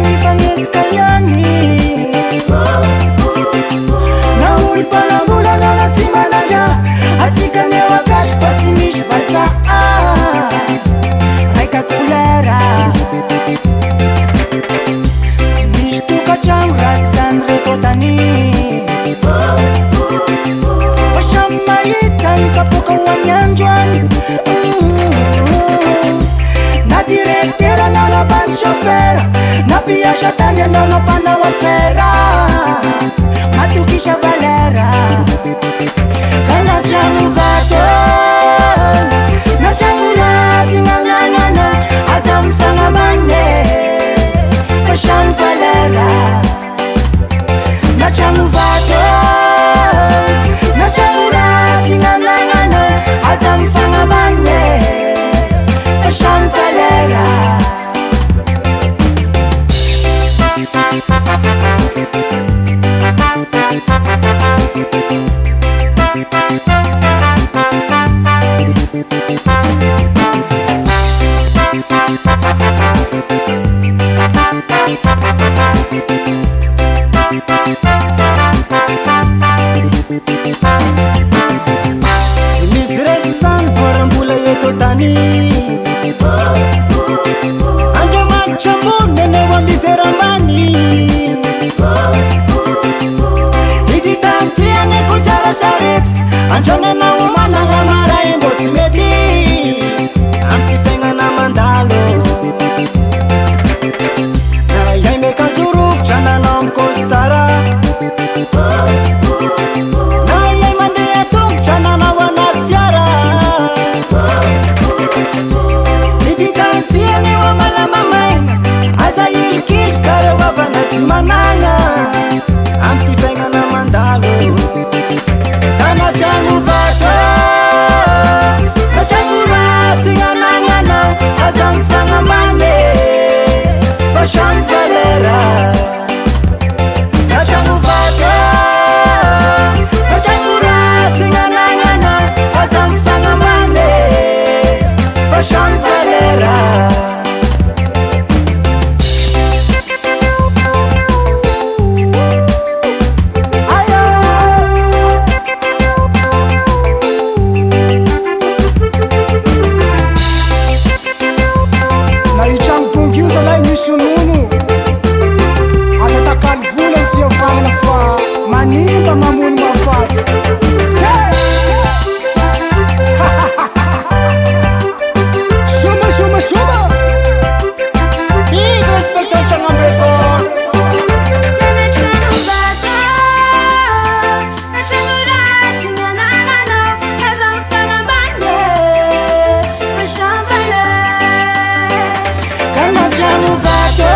mifanesika ihany. Naolo mpanambolana na sy manandra, asika neo agasy fa tsy misy vaza. Raika kolera sy misy tokatrano rasany reto tany. Fa samy mahita ny kapoka hoan'ny androany. Na direktera na labany chauffeur, na mpiasa tany anao na mpanao afera, matokisa valera. Ka natragno vato natragno raty gn'agnagnanao, aza mifagnamane fa samy valera. Natragno vato natragno raty gn'agnagnanao, aza mifagnamane fa samy valera. Sy misy resany morambola eto tany, Andriamanitra ambony aneo ambiverambany. Ity tany ty aneko tsara sarety, andronanao managna maray mbô tsy mety amty fiaignana mandalo. Na iay mekazo rovitra nanao amy costara, na iay mandeha tongotra nanao anaty fiara. Ity tany ty aneo amalamamaigna, aza ilikilika reo avana sy managna amty fiaignana mandalo. Da natragno vato natragno raty gn'agnagnanao, aza mifagnambane fa samy valera. Natragno vato natragno raty gn'agnagnanao, aza mifagnambane fa samy valera. Misy ronono aza takaly vola ny fihavanana fa manimba mamono mafaty. Soma soma soma iko respecte Trangambo Record. Natragno vato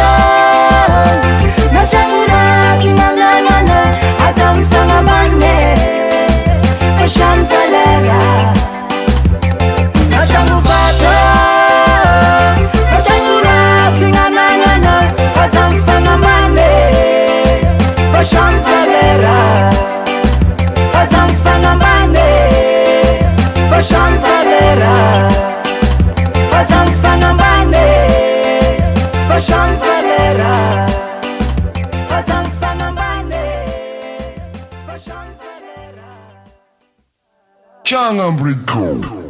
natragno raty gn'agnagnanao, aza mifagnambane fa samy valera. Natragno vato natragno raty gn'agnagnanao, aza mifagnambane fa samy valera. Aza mifagnambane fa samy valera. Aza mifagnambane fa samy valera. Aza mifagnambane fa samy valera. Trangambo Record.